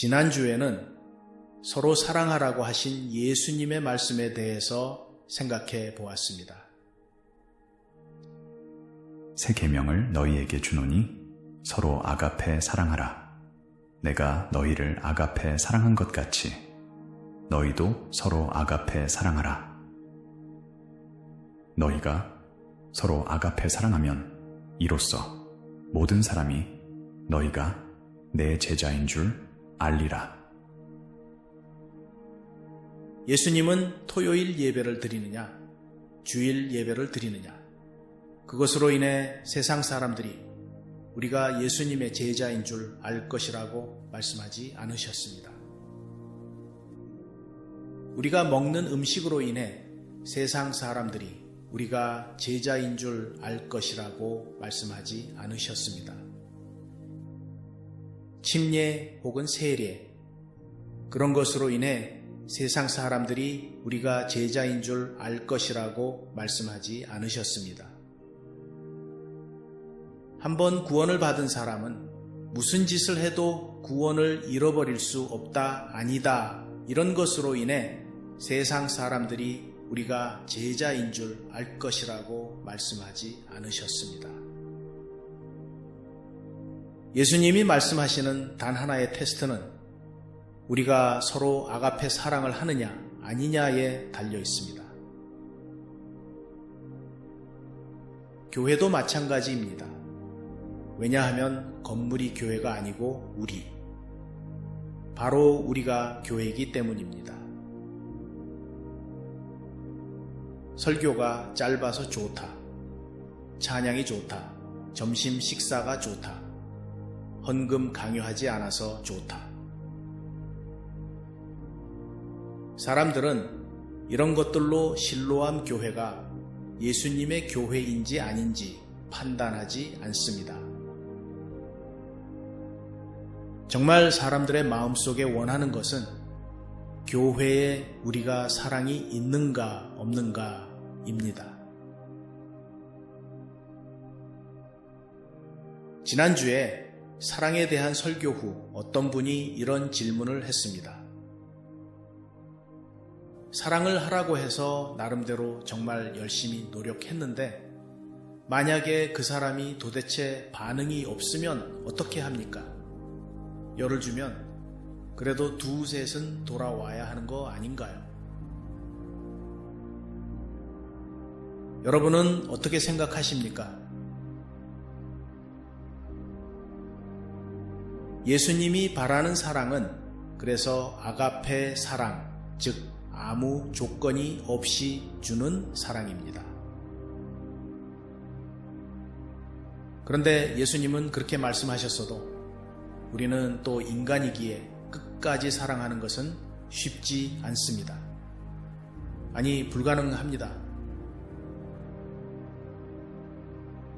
지난주에는 서로 사랑하라고 하신 예수님의 말씀에 대해서 생각해 보았습니다. 새 계명을 너희에게 주노니 서로 아가페 사랑하라. 내가 너희를 아가페 사랑한 것 같이 너희도 서로 아가페 사랑하라. 너희가 서로 아가페 사랑하면 이로써 모든 사람이 너희가 내 제자인 줄 알리라. 예수님은 토요일 예배를 드리느냐, 주일 예배를 드리느냐, 그것으로 인해 세상 사람들이 우리가 예수님의 제자인 줄 알 것이라고 말씀하지 않으셨습니다. 우리가 먹는 음식으로 인해 세상 사람들이 우리가 제자인 줄 알 것이라고 말씀하지 않으셨습니다. 침례 혹은 세례, 그런 것으로 인해 세상 사람들이 우리가 제자인 줄 알 것이라고 말씀하지 않으셨습니다. 한번 구원을 받은 사람은 무슨 짓을 해도 구원을 잃어버릴 수 없다, 아니다, 이런 것으로 인해 세상 사람들이 우리가 제자인 줄 알 것이라고 말씀하지 않으셨습니다. 예수님이 말씀하시는 단 하나의 테스트는 우리가 서로 아가페 사랑을 하느냐 아니냐에 달려 있습니다. 교회도 마찬가지입니다. 왜냐하면 건물이 교회가 아니고 바로 우리가 교회이기 때문입니다. 설교가 짧아서 좋다, 찬양이 좋다, 점심 식사가 좋다, 헌금 강요하지 않아서 좋다. 사람들은 이런 것들로 실로암 교회가 예수님의 교회인지 아닌지 판단하지 않습니다. 정말 사람들의 마음속에 원하는 것은 교회에 우리가 사랑이 있는가 없는가입니다. 지난주에 사랑에 대한 설교 후 어떤 분이 이런 질문을 했습니다. 사랑을 하라고 해서 나름대로 정말 열심히 노력했는데 만약에 그 사람이 도대체 반응이 없으면 어떻게 합니까? 열을 주면 그래도 두셋은 돌아와야 하는 거 아닌가요? 여러분은 어떻게 생각하십니까? 예수님이 바라는 사랑은 그래서 아가페 사랑, 즉 아무 조건이 없이 주는 사랑입니다. 그런데 예수님은 그렇게 말씀하셨어도 우리는 또 인간이기에 끝까지 사랑하는 것은 쉽지 않습니다. 아니, 불가능합니다.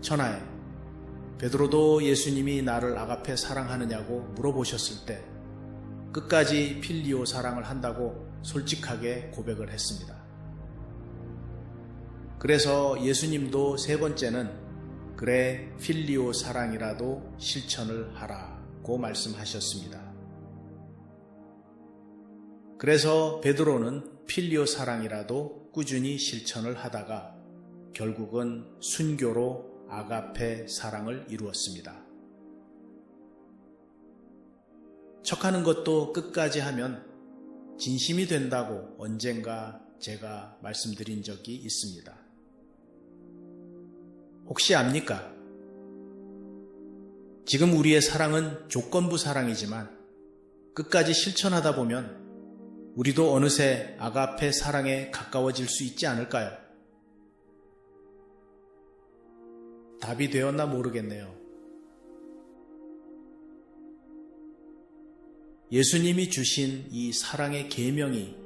천하에 베드로도 예수님이 나를 아가페 사랑하느냐고 물어보셨을 때 끝까지 필리오 사랑을 한다고 솔직하게 고백을 했습니다. 그래서 예수님도 세 번째는 그래 필리오 사랑이라도 실천을 하라고 말씀하셨습니다. 그래서 베드로는 필리오 사랑이라도 꾸준히 실천을 하다가 결국은 순교로 아가페 사랑을 이루었습니다. 척하는 것도 끝까지 하면 진심이 된다고 언젠가 제가 말씀드린 적이 있습니다. 혹시 압니까? 지금 우리의 사랑은 조건부 사랑이지만 끝까지 실천하다 보면 우리도 어느새 아가페 사랑에 가까워질 수 있지 않을까요? 답이 되었나 모르겠네요. 예수님이 주신 이 사랑의 계명이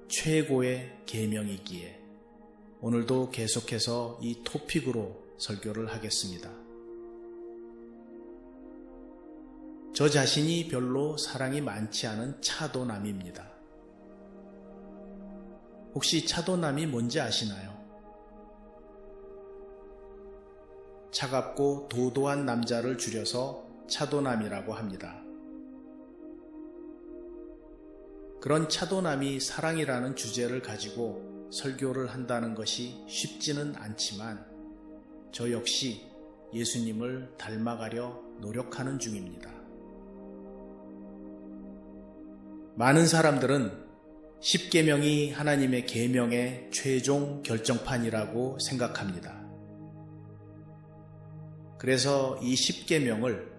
최고의 계명이기에 오늘도 계속해서 이 토픽으로 설교를 하겠습니다. 저 자신이 별로 사랑이 많지 않은 차도남입니다. 혹시 차도남이 뭔지 아시나요? 차갑고 도도한 남자를 줄여서 차도남이라고 합니다. 그런 차도남이 사랑이라는 주제를 가지고 설교를 한다는 것이 쉽지는 않지만 저 역시 예수님을 닮아가려 노력하는 중입니다. 많은 사람들은 십계명이 하나님의 계명의 최종 결정판이라고 생각합니다. 그래서 이 십계명을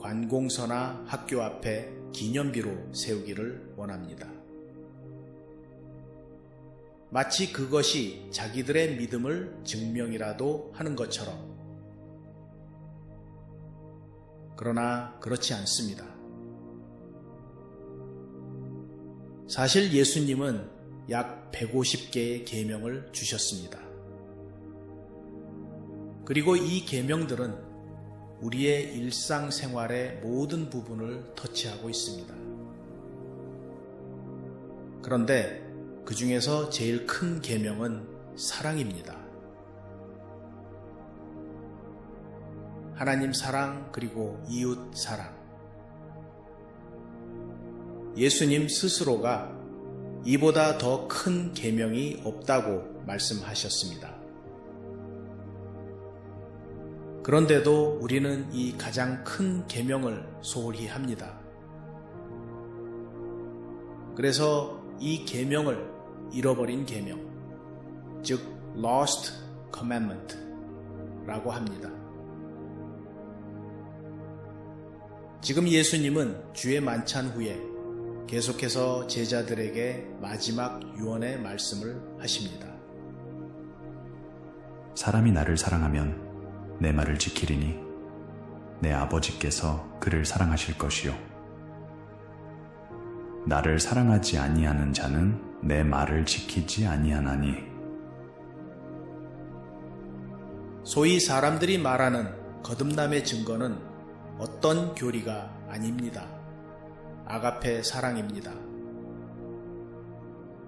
관공서나 학교 앞에 기념비로 세우기를 원합니다. 마치 그것이 자기들의 믿음을 증명이라도 하는 것처럼. 그러나 그렇지 않습니다. 사실 예수님은 약 150개의 계명을 주셨습니다. 그리고 이 계명들은 우리의 일상생활의 모든 부분을 터치하고 있습니다. 그런데 그 중에서 제일 큰 계명은 사랑입니다. 하나님 사랑 그리고 이웃 사랑. 예수님 스스로가 이보다 더 큰 계명이 없다고 말씀하셨습니다. 그런데도 우리는 이 가장 큰 계명을 소홀히 합니다. 그래서 이 계명을 잃어버린 계명, 즉 lost commandment 라고 합니다. 지금 예수님은 주의 만찬 후에 계속해서 제자들에게 마지막 유언의 말씀을 하십니다. 사람이 나를 사랑하면 내 말을 지키리니 내 아버지께서 그를 사랑하실 것이요 나를 사랑하지 아니하는 자는 내 말을 지키지 아니하나니. 소위 사람들이 말하는 거듭남의 증거는 어떤 교리가 아닙니다. 아가페 사랑입니다.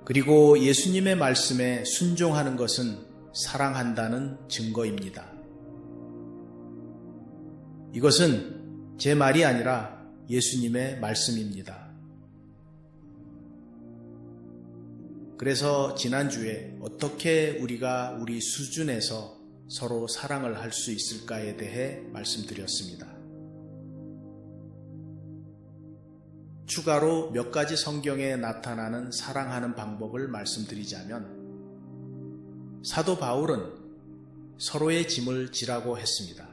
그리고 예수님의 말씀에 순종하는 것은 사랑한다는 증거입니다. 이것은 제 말이 아니라 예수님의 말씀입니다. 그래서 지난주에 어떻게 우리가 우리 수준에서 서로 사랑을 할 수 있을까에 대해 말씀드렸습니다. 추가로 몇 가지 성경에 나타나는 사랑하는 방법을 말씀드리자면 사도 바울은 서로의 짐을 지라고 했습니다.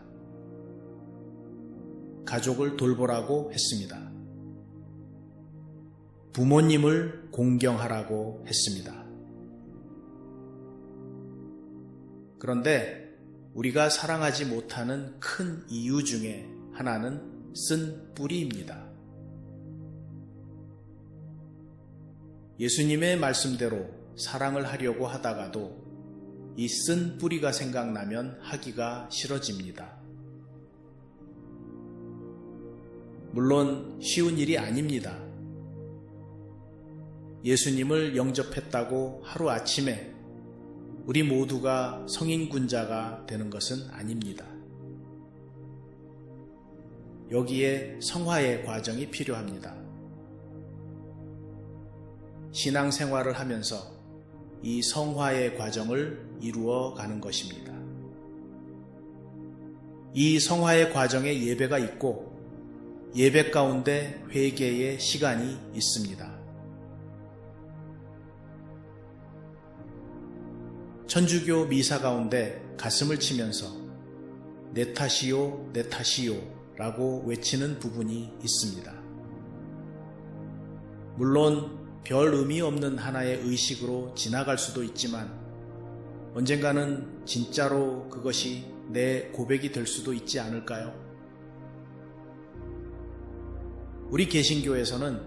가족을 돌보라고 했습니다. 부모님을 공경하라고 했습니다. 그런데 우리가 사랑하지 못하는 큰 이유 중에 하나는 쓴 뿌리입니다. 예수님의 말씀대로 사랑을 하려고 하다가도 이 쓴 뿌리가 생각나면 하기가 싫어집니다. 물론 쉬운 일이 아닙니다. 예수님을 영접했다고 하루아침에 우리 모두가 성인군자가 되는 것은 아닙니다. 여기에 성화의 과정이 필요합니다. 신앙생활을 하면서 이 성화의 과정을 이루어 가는 것입니다. 이 성화의 과정에 예배가 있고 예배 가운데 회개의 시간이 있습니다. 천주교 미사 가운데 가슴을 치면서 내 탓이요, 내 탓이요 라고 외치는 부분이 있습니다. 물론 별 의미 없는 하나의 의식으로 지나갈 수도 있지만 언젠가는 진짜로 그것이 내 고백이 될 수도 있지 않을까요? 우리 개신교에서는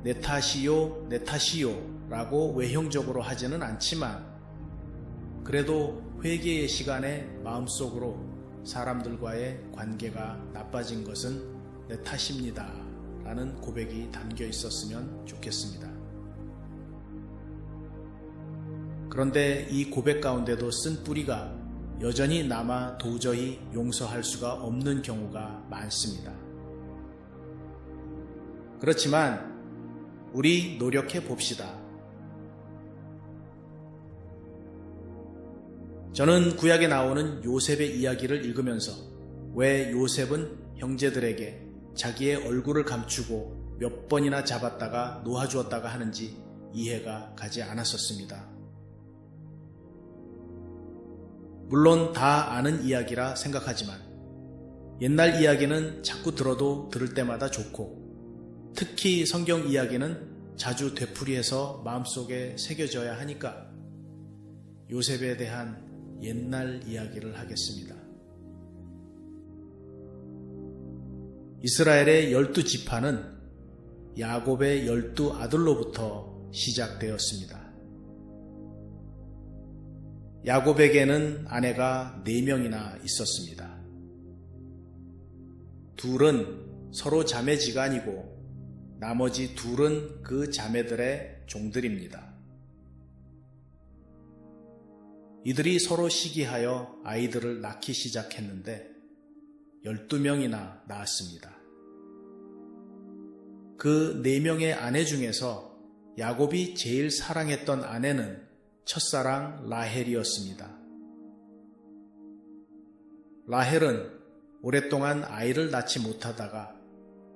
내 탓이요, 내 탓이요 라고 외형적으로 하지는 않지만 그래도 회개의 시간에 마음속으로 사람들과의 관계가 나빠진 것은 내 탓입니다 라는 고백이 담겨 있었으면 좋겠습니다. 그런데 이 고백 가운데도 쓴 뿌리가 여전히 남아 도저히 용서할 수가 없는 경우가 많습니다. 그렇지만 우리 노력해 봅시다. 저는 구약에 나오는 요셉의 이야기를 읽으면서 왜 요셉은 형제들에게 자기의 얼굴을 감추고 몇 번이나 잡았다가 놓아주었다가 하는지 이해가 가지 않았었습니다. 물론 다 아는 이야기라 생각하지만 옛날 이야기는 자꾸 들어도 들을 때마다 좋고 특히 성경 이야기는 자주 되풀이해서 마음속에 새겨져야 하니까 요셉에 대한 옛날 이야기를 하겠습니다. 이스라엘의 12지파는 야곱의 12 아들로부터 시작되었습니다. 야곱에게는 아내가 4명이나 있었습니다. 둘은 서로 자매지간이고 나머지 둘은 그 자매들의 종들입니다. 이들이 서로 시기하여 아이들을 낳기 시작했는데 12명이나 낳았습니다. 그 4명의 아내 중에서 야곱이 제일 사랑했던 아내는 첫사랑 라헬이었습니다. 라헬은 오랫동안 아이를 낳지 못하다가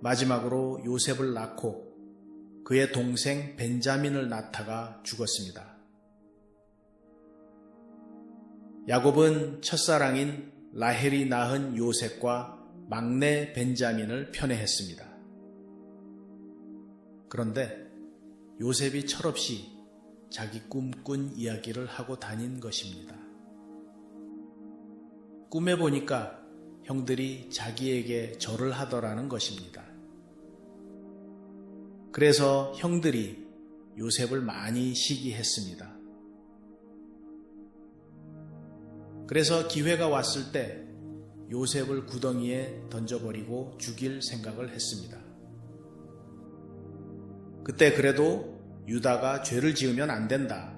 마지막으로 요셉을 낳고 그의 동생 벤자민을 낳다가 죽었습니다. 야곱은 첫사랑인 라헬이 낳은 요셉과 막내 벤자민을 편애했습니다. 그런데 요셉이 철없이 자기 꿈꾼 이야기를 하고 다닌 것입니다. 꿈에 보니까 형들이 자기에게 절을 하더라는 것입니다. 그래서 형들이 요셉을 많이 시기했습니다. 그래서 기회가 왔을 때 요셉을 구덩이에 던져버리고 죽일 생각을 했습니다. 그때 그래도 유다가 죄를 지으면 안 된다.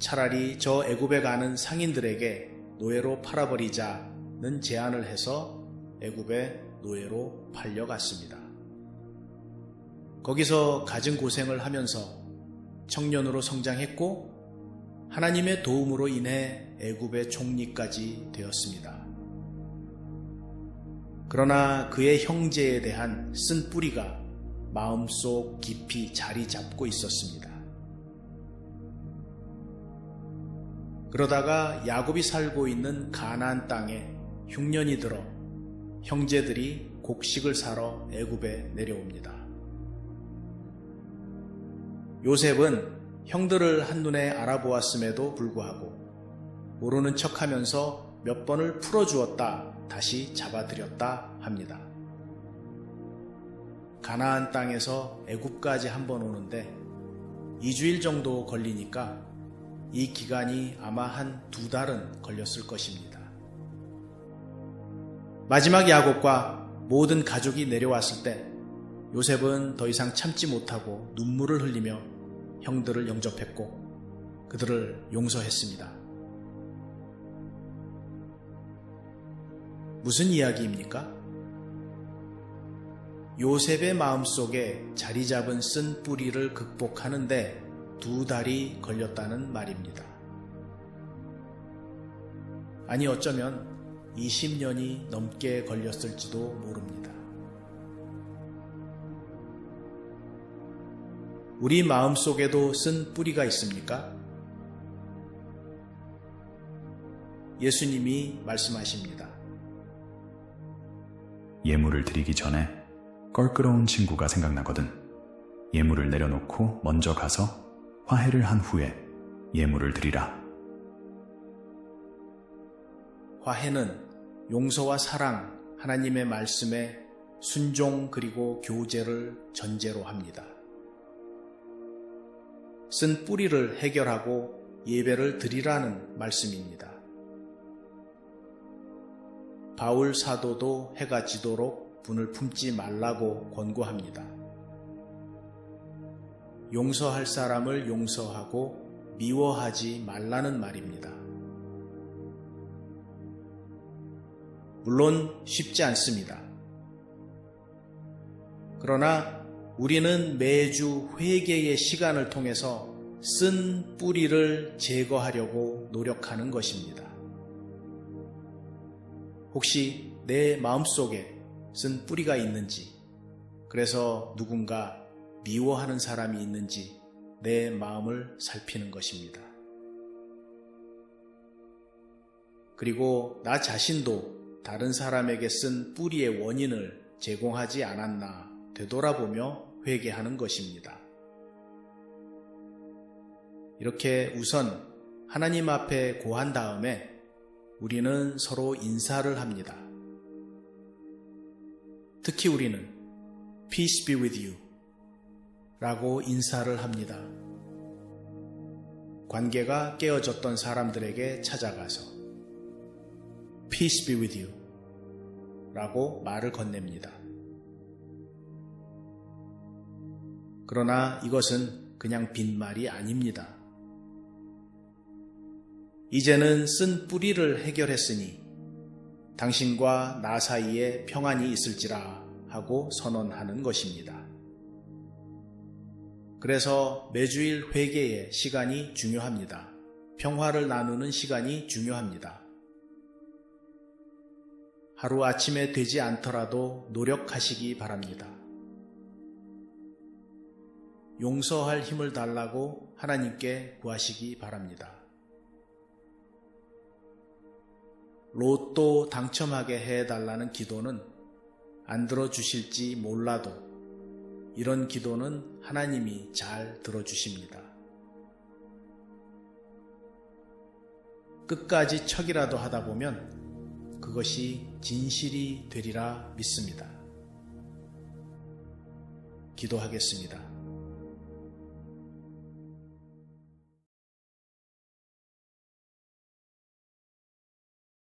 차라리 저 애굽에 가는 상인들에게 노예로 팔아버리자는 제안을 해서 애굽에 노예로 팔려갔습니다. 거기서 갖은 고생을 하면서 청년으로 성장했고 하나님의 도움으로 인해 애굽의 총리까지 되었습니다. 그러나 그의 형제에 대한 쓴 뿌리가 마음속 깊이 자리 잡고 있었습니다. 그러다가 야곱이 살고 있는 가나안 땅에 흉년이 들어 형제들이 곡식을 사러 애굽에 내려옵니다. 요셉은 형들을 한눈에 알아보았음에도 불구하고 모르는 척하면서 몇 번을 풀어주었다 다시 잡아들였다 합니다. 가나안 땅에서 애굽까지 한 번 오는데 2주일 정도 걸리니까 이 기간이 아마 한 2달은 걸렸을 것입니다. 마지막 야곱과 모든 가족이 내려왔을 때 요셉은 더 이상 참지 못하고 눈물을 흘리며 형들을 영접했고 그들을 용서했습니다. 무슨 이야기입니까? 요셉의 마음속에 자리 잡은 쓴 뿌리를 극복하는데 2달이 걸렸다는 말입니다. 아니 어쩌면 20년이 넘게 걸렸을지도 모릅니다. 우리 마음속에도 쓴 뿌리가 있습니까? 예수님이 말씀하십니다. 예물을 드리기 전에 껄끄러운 친구가 생각나거든. 예물을 내려놓고 먼저 가서 화해를 한 후에 예물을 드리라. 화해는 용서와 사랑, 하나님의 말씀에 순종 그리고 교제를 전제로 합니다. 쓴 뿌리를 해결하고 예배를 드리라는 말씀입니다. 바울 사도도 해가 지도록 분을 품지 말라고 권고합니다. 용서할 사람을 용서하고 미워하지 말라는 말입니다. 물론 쉽지 않습니다. 그러나 우리는 매주 회개의 시간을 통해서 쓴 뿌리를 제거하려고 노력하는 것입니다. 혹시 내 마음속에 쓴 뿌리가 있는지, 그래서 누군가 미워하는 사람이 있는지 내 마음을 살피는 것입니다. 그리고 나 자신도 다른 사람에게 쓴 뿌리의 원인을 제공하지 않았나 되돌아보며 회개하는 것입니다. 이렇게 우선 하나님 앞에 고한 다음에 우리는 서로 인사를 합니다. 특히 우리는 Peace be with you 라고 인사를 합니다. 관계가 깨어졌던 사람들에게 찾아가서 Peace be with you 라고 말을 건넵니다. 그러나 이것은 그냥 빈말이 아닙니다. 이제는 쓴 뿌리를 해결했으니 당신과 나 사이에 평안이 있을지라 하고 선언하는 것입니다. 그래서 매주일 회개의 시간이 중요합니다. 평화를 나누는 시간이 중요합니다. 하루아침에 되지 않더라도 노력하시기 바랍니다. 용서할 힘을 달라고 하나님께 구하시기 바랍니다. 로또 당첨하게 해달라는 기도는 안 들어주실지 몰라도 이런 기도는 하나님이 잘 들어주십니다. 끝까지 척이라도 하다 보면 그것이 진실이 되리라 믿습니다. 기도하겠습니다.